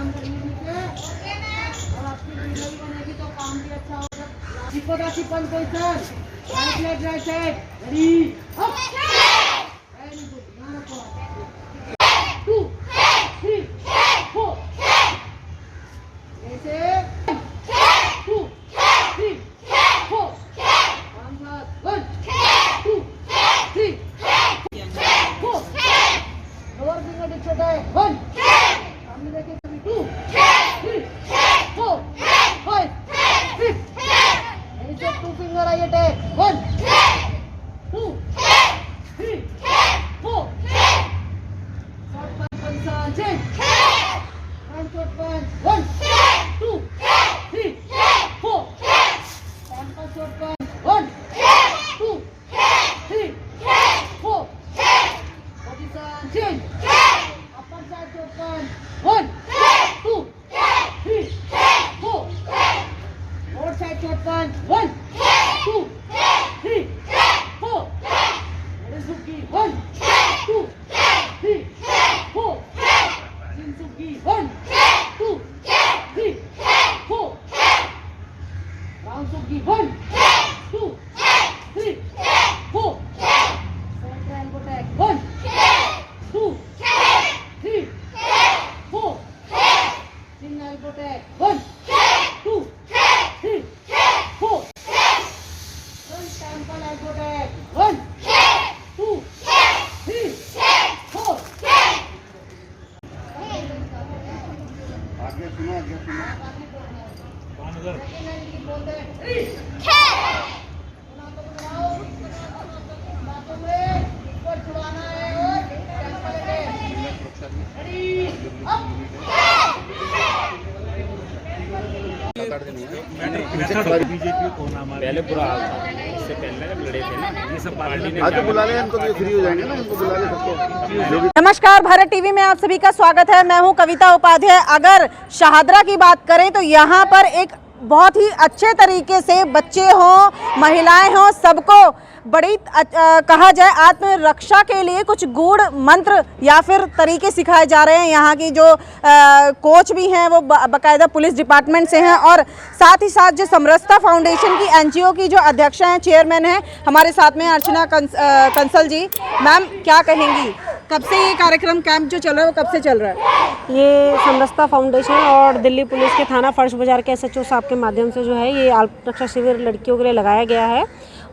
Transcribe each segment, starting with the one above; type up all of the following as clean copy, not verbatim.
काम करेंगे ठीक है, और आपकी वीडियो भी बनेगी तो काम भी अच्छा होगा। सिक्को दा सिपन position, right side, ready up, very good, यहाँ रखो 2 3 4 ऐसे 2 3 4 1 2 3 4 लोअर फिंगर टिप छोटा है 1 सामने देखिए कभी 2 3 4 5 6 ऐसे 2 फिंगर आइए tap 1 2 3 4 short punch change front short punch 1 2 3 4 temple short punch 1 2 3 4 position change upper side short punch 1 2 3 4 lower side short punch 1 2 3 4 सुकी 1 2 3 4 सुकी 1 2 3 4 राउंड सुकी 1 2 3 4 centre elbow tag 1 2 3 4 single elbow tag 1 2 3 4 temple elbow tag 1 2 3 4 आगे सुनो BJP को नाम पहले बुरा हाल था, इससे पहले जब लड़े थे ना ये सब पार्टी ने आज बुला ले इनको, तो फ्री हो जाएंगे ना, इनको बुला ले सबको। नमस्कार, भारत टीवी में आप सभी का स्वागत है। मैं हूं कविता उपाध्याय। अगर शाहदरा की बात करें तो यहां पर एक बहुत ही अच्छे तरीके से बच्चे हों, महिलाएं हों, सबको बड़ी कहा जाए आत्मरक्षा के लिए कुछ गूढ़ मंत्र या फिर तरीके सिखाए जा रहे हैं। यहाँ की जो कोच भी हैं वो बाकायदा पुलिस डिपार्टमेंट से हैं, और साथ ही साथ जो समरसता फाउंडेशन की एनजीओ की जो अध्यक्षा हैं, चेयरमैन हैं, हमारे साथ में अर्चना कंसल जी। मैम क्या कहेंगी, कब से ये कार्यक्रम कैंप जो चल रहा है वो कब से चल रहा है? ये समरसता फाउंडेशन और दिल्ली पुलिस के थाना फर्श बाजार के एसएचओ साहब के माध्यम से जो है ये आत्मरक्षा शिविर लड़कियों के लिए लगाया गया है,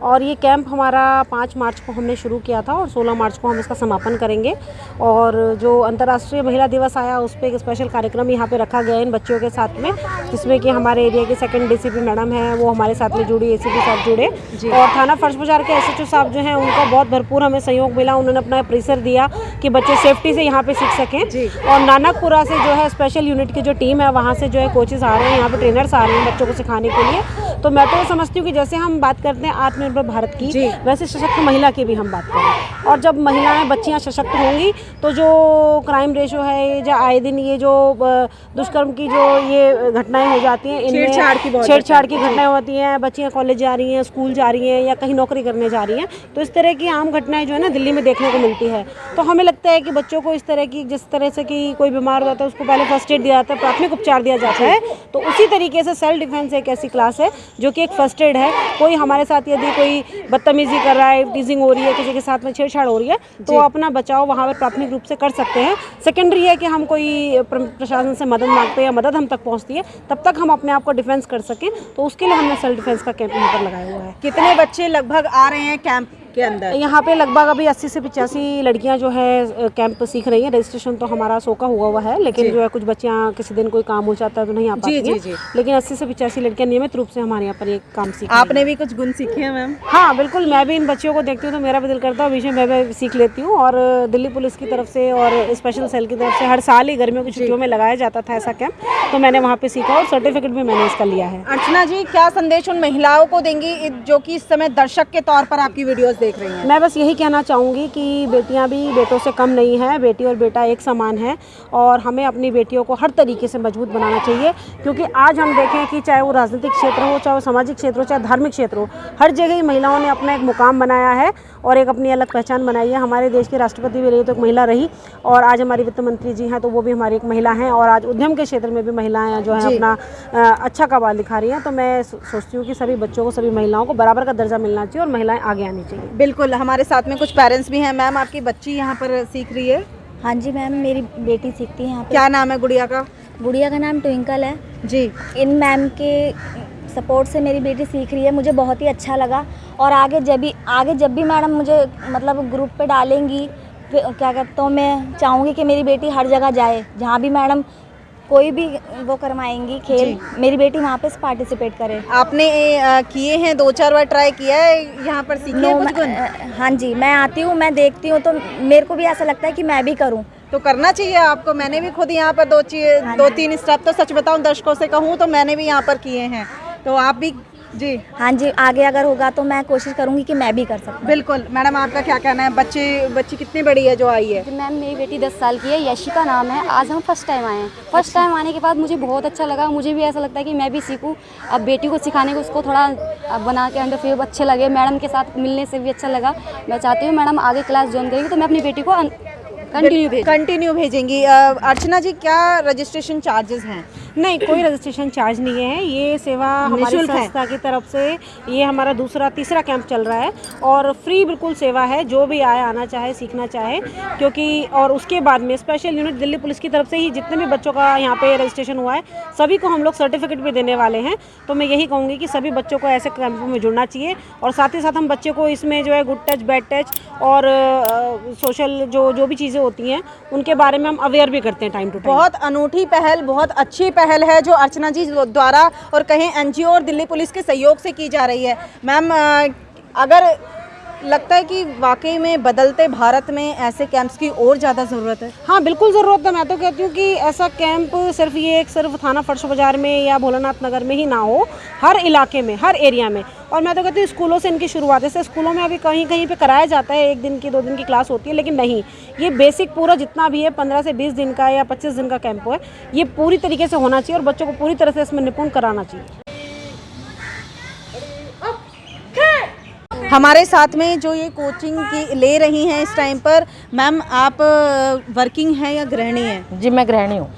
और ये कैंप हमारा 5 मार्च को हमने शुरू किया था और 16 मार्च को हम इसका समापन करेंगे। और जो अंतर्राष्ट्रीय महिला दिवस आया उस पर एक स्पेशल कार्यक्रम यहाँ पे रखा गया है इन बच्चियों के साथ में, जिसमें कि हमारे एरिया के सेकंड डीसीपी मैडम हैं वो हमारे साथ में जुड़ी, एसीपी साहब जुड़े, और थाना फर्श बाजार के एसएचओ साहब जो हैं उनका बहुत भरपूर हमें सहयोग मिला। उन्होंने अपना परिसर दिया कि बच्चे सेफ्टी से यहाँ पे सीख सकें, और नानकपुरा से जो है स्पेशल यूनिट की जो टीम है वहाँ से जो है कोचेज़ आ रहे हैं, यहाँ पे ट्रेनर्स आ रहे हैं बच्चों को सिखाने के लिए। तो मैं तो समझती हूँ कि जैसे हम बात करते हैं आत्मनिर्भर भारत की, वैसे सशक्त महिला की भी हम बात करें, और जब महिलाएं बच्चियां सशक्त होंगी तो जो क्राइम रेशो है, जो आए दिन ये जो दुष्कर्म की जो ये घटनाएं हो जाती हैं, इनमें छेड़छाड़ की घटनाएं होती हैं, बच्चियां कॉलेज जा रही हैं, स्कूल जा रही हैं या कहीं नौकरी करने जा रही हैं, तो इस तरह की आम घटनाएं जो है ना दिल्ली में देखने को मिलती है। तो हमें लगता है कि बच्चों को इस तरह की, जिस तरह से कि कोई बीमार हो जाता है उसको पहले फर्स्ट एड दिया जाता है, प्राथमिक उपचार दिया जाता है, तो उसी तरीके से सेल्फ डिफेंस एक ऐसी क्लास है जो कि एक फर्स्ट एड है। कोई हमारे साथ यदि कोई बदतमीजी कर रहा है, टीजिंग हो रही है, किसी के साथ में छेड़छाड़ हो रही है, तो अपना बचाव वहाँ पर प्राथमिक रूप से कर सकते हैं। सेकेंडरी है कि हम कोई प्रशासन से मदद मांगते हैं या मदद हम तक पहुँचती है, तब तक हम अपने आप को डिफेंस कर सकें, तो उसके लिए हमने सेल्फ डिफेंस का कैंप यहाँ पर लगाया हुआ है। कितने बच्चे लगभग आ रहे हैं कैंप के अंदर? यहाँ पे लगभग अभी 80 से 85 लड़कियाँ जो है कैंप सीख रही हैं। रजिस्ट्रेशन तो हमारा 100 का हुआ है, लेकिन जो है कुछ बच्चियाँ किसी दिन कोई काम हो जाता है तो नहीं आ पाती हैं, लेकिन 80 से 85 लड़कियाँ नियमित रूप से हमारे यहाँ पर ये काम सीख। आपने भी कुछ गुण सीखे हैं मैम? हाँ बिल्कुल, मैं भी इन बच्चियों को देखती हूँ तो मेरा भी दिल करता है, बीच में मैं सीख लेती हूँ। और दिल्ली पुलिस की तरफ से और स्पेशल सेल की तरफ से हर साल ही गर्मियों की छुट्टियों में लगाया जाता था ऐसा कैंप, तो मैंने वहाँ पे सीखा और सर्टिफिकेट भी मैंने इसका लिया है। अर्चना जी, क्या संदेश उन महिलाओं को देंगी जो कि इस समय दर्शक के तौर पर आपकी वीडियोस देख रही हैं? मैं बस यही कहना चाहूँगी कि बेटियां भी बेटों से कम नहीं हैं, बेटी और बेटा एक समान है, और हमें अपनी बेटियों को हर तरीके से मजबूत बनाना चाहिए। क्योंकि आज हम देखें कि चाहे वो राजनीतिक क्षेत्र हो, चाहे वो सामाजिक क्षेत्र हो, चाहे धार्मिक क्षेत्र हो, हर जगह ही महिलाओं ने अपना एक मुकाम बनाया है, और एक अपनी अलग पहचान बनाई है। हमारे देश के राष्ट्रपति भी रही तो एक महिला रही, और आज हमारी वित्त मंत्री जी हैं तो वो भी हमारी एक महिला हैं, और आज उद्यम के क्षेत्र में भी महिलाएं जो है अपना अच्छा कमाल दिखा रही हैं। तो मैं सोचती हूँ कि सभी बच्चों को, सभी महिलाओं को बराबर का दर्जा मिलना चाहिए और महिलाएं आगे आनी चाहिए। बिल्कुल, हमारे साथ में कुछ पेरेंट्स भी हैं। मैम, आपकी बच्ची यहाँ पर सीख रही है? हाँ जी मैम, मेरी बेटी सीखती है यहाँ पे। क्या नाम है गुड़िया का? गुड़िया का नाम ट्विंकल है जी। इन मैम के सपोर्ट से मेरी बेटी सीख रही है, मुझे बहुत ही अच्छा लगा। और आगे जब भी मैडम मुझे मतलब ग्रुप पे डालेंगी, क्या कहते, तो मैं चाहूँगी कि मेरी बेटी हर जगह जाए, जहाँ भी मैडम कोई भी वो करवाएंगी खेल, मेरी बेटी वहाँ पे पार्टिसिपेट करे। आपने किए हैं, 2-4 बार ट्राई किया है यहाँ पर सीखने कुछ गुण? हाँ जी, मैं आती हूँ, मैं देखती हूँ, तो मेरे को भी ऐसा लगता है कि मैं भी करूँ। तो करना चाहिए आपको। मैंने भी खुद यहाँ पर 2-3 स्टेप, तो सच बताऊँ दर्शकों से कहूँ तो मैंने भी यहाँ पर किए हैं, तो आप भी? जी हाँ जी, आगे अगर होगा तो मैं कोशिश करूँगी कि मैं भी कर सकूँ। बिल्कुल। मैडम, आपका क्या कहना है? बच्ची कितनी बड़ी है जो आई है? मैम, मेरी बेटी 10 साल की है, यशिका नाम है। आज हम फर्स्ट टाइम आए हैं। फर्स्ट टाइम आने के बाद मुझे बहुत अच्छा लगा। मुझे भी ऐसा लगता है कि मैं भी सीखूं। अब बेटी को सिखाने को, उसको थोड़ा बना के अंडर फिर अच्छे लगे, मैडम के साथ मिलने से भी अच्छा लगा। मैं चाहती हूँ मैडम आगे क्लास ज्वाइन करेगी तो मैं अपनी बेटी को कंटिन्यू भेजेंगी। अर्चना जी, क्या रजिस्ट्रेशन चार्जेस हैं? नहीं, कोई रजिस्ट्रेशन चार्ज नहीं है। ये सेवा हमारी संस्था की तरफ से, ये हमारा तीसरा कैंप चल रहा है और फ्री बिल्कुल सेवा है। जो भी आना चाहे, सीखना चाहे, क्योंकि और उसके बाद में स्पेशल यूनिट दिल्ली पुलिस की तरफ से ही जितने भी बच्चों का यहाँ पे रजिस्ट्रेशन हुआ है, सभी को हम लोग सर्टिफिकेट भी देने वाले हैं। तो मैं यही कहूँगी कि सभी बच्चों को ऐसे कैंपों में जुड़ना चाहिए, और साथ ही साथ हम बच्चों को इसमें जो है गुड टच, बैड टच और सोशल जो भी चीज़ें होती हैं उनके बारे में हम अवेयर भी करते हैं टाइम टू टाइम। बहुत अनूठी पहल, बहुत अच्छी पहल है जो अर्चना जी द्वारा और कहें एनजीओ और दिल्ली पुलिस के सहयोग से की जा रही है। मैम, अगर लगता है कि वाकई में बदलते भारत में ऐसे कैंप्स की और ज़्यादा ज़रूरत है? हाँ, बिल्कुल ज़रूरत है। मैं तो कहती हूँ कि ऐसा कैंप सिर्फ थाना फर्श बाज़ार में या भोलानाथ नगर में ही ना हो, हर इलाके में, हर एरिया में। और मैं तो कहती हूँ स्कूलों से इनकी शुरुआत है। जैसे स्कूलों में अभी कहीं कहीं पे कराया जाता है, 1 दिन की 2 दिन की क्लास होती है, लेकिन नहीं, ये बेसिक पूरा जितना भी है 15 से 20 दिन का या 25 दिन का कैंप है, ये पूरी तरीके से होना चाहिए और बच्चों को पूरी तरह से इसमें निपुण कराना चाहिए। हमारे साथ में जो ये कोचिंग की ले रही हैं इस टाइम पर, मैम आप वर्किंग हैं या गृहिणी हैं? जी, मैं गृहिणी हूँ।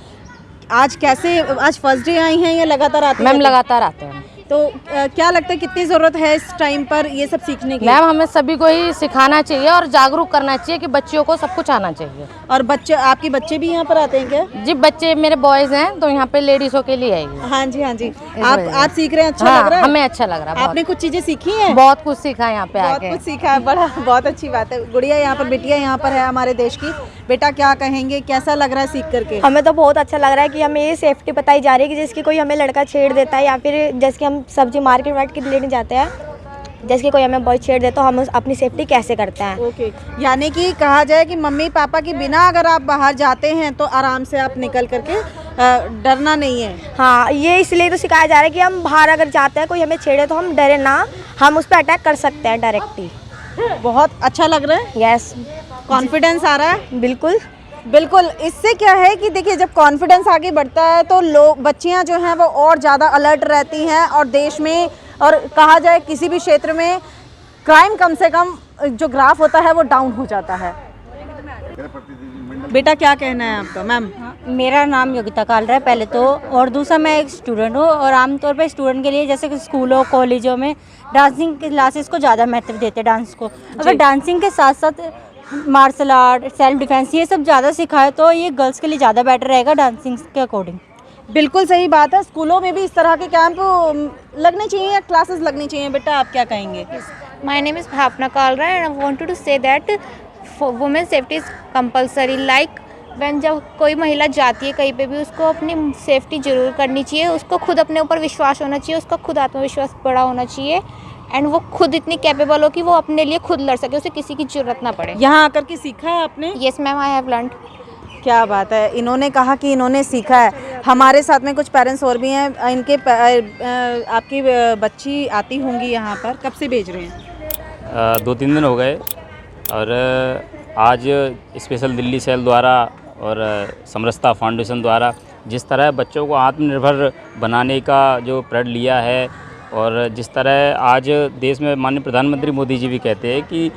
आज फर्स्ट डे आई हैं या लगातार आते हैं? मैम, लगातार आते हैं। तो क्या लगता है कितनी ज़रूरत है इस टाइम पर ये सब सीखने की? मैम, हमें सभी को ही सिखाना चाहिए और जागरूक करना चाहिए कि बच्चियों को सब कुछ आना चाहिए। और आपके बच्चे भी यहाँ पर आते हैं क्या? जी, बच्चे मेरे बॉयज़ हैं तो यहाँ पे लेडीज़ों के लिए है। हाँ जी, हाँ जी। आप सीख रहे हैं, अच्छा लग रहा है? हमें अच्छा लग रहा है। आपने कुछ चीज़ें सीखी हैं? बहुत कुछ सीखा है यहाँ पे आके। बहुत कुछ सीखा है, बहुत अच्छी बात है। गुड़िया यहाँ पर, बिटिया यहाँ पर है हमारे देश की। बेटा, क्या कहेंगे, कैसा लग रहा है सीख करके? हमें तो बहुत अच्छा लग रहा है कि हमें ये सेफ्टी बताई जा रही है कि जिसकी कोई हमें लड़का छेड़ देता है, या फिर जैसे कि हम सब्जी मार्केट के लेने जाते हैं, जैसे कि कोई हमें बॉय छेड़ दे तो हम अपनी सेफ्टी कैसे करते हैं। ओके, यानी कि कहा जाए कि मम्मी पापा के बिना अगर आप बाहर जाते हैं तो आराम से आप निकल करके डरना नहीं है। हाँ, ये इसलिए तो सिखाया जा रहा है कि हम बाहर अगर जाते हैं, कोई हमें छेड़े तो हम डरे ना, हम उस पर अटैक कर सकते हैं डायरेक्टली। बहुत अच्छा लग रहा है। यस, कॉन्फिडेंस आ रहा है। बिल्कुल। इससे क्या है कि देखिए, जब कॉन्फिडेंस आगे बढ़ता है तो बच्चियां जो हैं वो और ज़्यादा अलर्ट रहती हैं, और देश में और कहा जाए किसी भी क्षेत्र में क्राइम कम से कम जो ग्राफ होता है वो डाउन हो जाता है। बेटा, क्या कहना है आपका? मैम, मेरा नाम योगिता कालरा है पहले तो, और दूसरा मैं एक स्टूडेंट हूँ। और आमतौर पर स्टूडेंट के लिए जैसे कि स्कूलों कॉलेजों में डांसिंग क्लासेस को ज़्यादा महत्व देते हैं, डांस को। अगर डांसिंग के साथ साथ मार्शल आर्ट, सेल्फ डिफेंस, ये सब ज़्यादा सिखाए तो ये गर्ल्स के लिए ज़्यादा बेटर रहेगा डांसिंग के अकॉर्डिंग। बिल्कुल सही बात है। स्कूलों में भी इस तरह के कैंप लगने चाहिए या क्लासेस लगनी चाहिए। बेटा, आप क्या कहेंगे? My name is Bhavna Kalra and I wanted to say that for women's safety is compulsory. Like when जब कोई महिला जाती है कहीं पे भी, उसको अपनी सेफ्टी ज़रूर करनी चाहिए। उसको खुद अपने ऊपर विश्वास होना चाहिए, उसका खुद आत्मविश्वास बड़ा होना चाहिए, एंड वो खुद इतनी कैपेबल हो कि वो अपने लिए खुद लड़ सके, उसे किसी की ज़रूरत ना पड़े। यहाँ आकर के सीखा है आपने? Yes ma'am, I have learned. क्या बात है, इन्होंने कहा कि इन्होंने सीखा है। हमारे साथ में कुछ पेरेंट्स और भी हैं। आपकी बच्ची आती होंगी यहाँ पर, कब से भेज रहे हैं? 2-3 दिन हो गए, और आज स्पेशल दिल्ली सेल द्वारा और समरसता फाउंडेशन द्वारा जिस तरह बच्चों को आत्मनिर्भर बनाने का जो प्रण लिया है, और जिस तरह आज देश में माननीय प्रधानमंत्री मोदी जी भी कहते हैं कि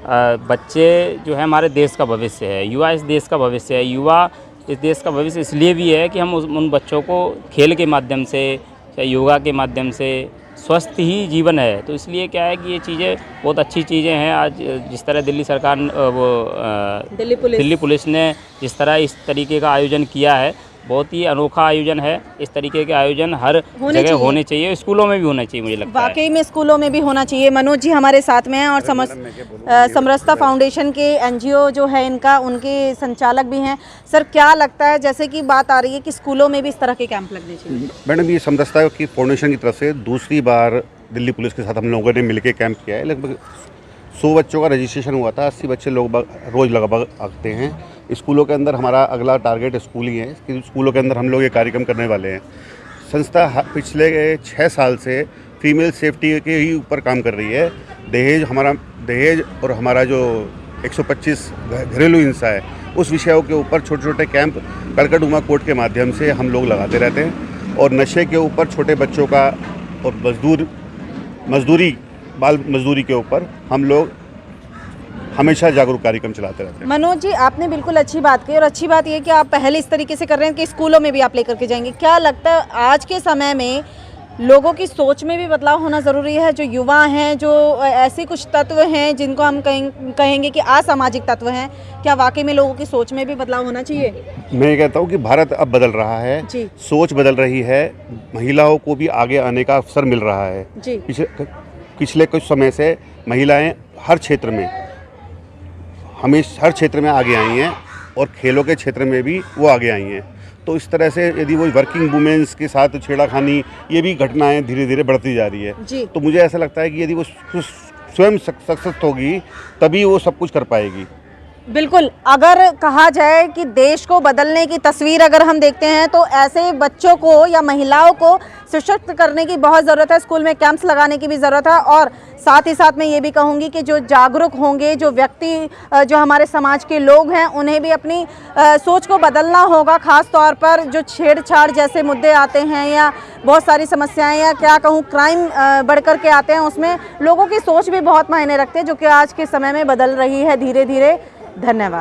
बच्चे जो है हमारे देश का भविष्य है, युवा इस देश का भविष्य है। युवा इस देश का भविष्य इसलिए भी है कि हम उन बच्चों को खेल के माध्यम से, चाहे योगा के माध्यम से, स्वस्थ ही जीवन है। तो इसलिए क्या है कि ये चीज़ें बहुत अच्छी चीज़ें हैं। आज जिस तरह दिल्ली सरकार दिल्ली पुलिस ने जिस तरह इस तरीके का आयोजन किया है, बहुत ही अनोखा आयोजन है। इस तरीके के आयोजन हर जगह होने चाहिए, स्कूलों में भी होना चाहिए, मुझे लगता है। वाकई में स्कूलों में भी होना चाहिए। मनोज जी हमारे साथ में हैं और समरसता फाउंडेशन के एनजीओ जो है इनका, उनके संचालक भी हैं। सर, क्या लगता है, जैसे कि बात आ रही है कि स्कूलों में भी इस तरह के कैंप लगने चाहिए? मैडम, ये समरसता की फाउंडेशन की तरफ से दूसरी बार दिल्ली पुलिस के साथ हम लोगों ने मिलकर कैंप किया है। लगभग 100 बच्चों का रजिस्ट्रेशन हुआ था। 80 बच्चे लोग रोज़ लगभग आते हैं। स्कूलों के अंदर हमारा अगला टारगेट स्कूल ही है कि स्कूलों के अंदर हम लोग ये कार्यक्रम करने वाले हैं। संस्था पिछले 6 साल से फीमेल सेफ्टी के ही ऊपर काम कर रही है। दहेज और हमारा जो 125 घरेलू हिंसा है, उस विषयों के ऊपर छोटे छोटे कैंप कड़कड़ुमा कोर्ट के माध्यम से हम लोग लगाते रहते हैं। और नशे के ऊपर, छोटे बच्चों का और बाल मजदूरी के ऊपर हम लोग हमेशा जागरूक कार्यक्रम चलाते रहते हैं। मनोज जी, आपने बिल्कुल अच्छी बात कही और अच्छी बात ये कि आप पहले इस तरीके से कर रहे हैं कि स्कूलों में भी आप लेकर के जाएंगे। क्या लगता है आज के समय में लोगों की सोच में भी बदलाव होना ज़रूरी है? जो युवा हैं, जो ऐसे कुछ तत्व हैं जिनको हम कहेंगे कि असामाजिक तत्व हैं, क्या वाकई में लोगों की सोच में भी बदलाव होना चाहिए? मैं कहता हूँ कि भारत अब बदल रहा है जी। सोच बदल रही है। महिलाओं को भी आगे आने का अवसर मिल रहा है जी। पिछले कुछ समय से महिलाएं हर क्षेत्र में आगे आई हैं और खेलों के क्षेत्र में भी वो आगे आई हैं। तो इस तरह से यदि वो वर्किंग वुमेन्स के साथ छेड़खानी, ये भी घटनाएं धीरे धीरे बढ़ती जा रही है। तो मुझे ऐसा लगता है कि यदि वो स्वयं सशक्त होगी तभी वो सब कुछ कर पाएगी। बिल्कुल, अगर कहा जाए कि देश को बदलने की तस्वीर अगर हम देखते हैं तो ऐसे बच्चों को या महिलाओं को सशक्त करने की बहुत ज़रूरत है। स्कूल में कैंप्स लगाने की भी ज़रूरत है और साथ ही साथ मैं ये भी कहूँगी कि जो जागरूक होंगे, जो व्यक्ति, जो हमारे समाज के लोग हैं, उन्हें भी अपनी सोच को बदलना होगा। ख़ास तौर पर जो छेड़छाड़ जैसे मुद्दे आते हैं या बहुत सारी समस्याएं या क्या कहूँ क्राइम बढ़ कर के आते हैं, उसमें लोगों की सोच भी बहुत मायने रखते हैं, जो कि आज के समय में बदल रही है धीरे धीरे। धन्यवाद।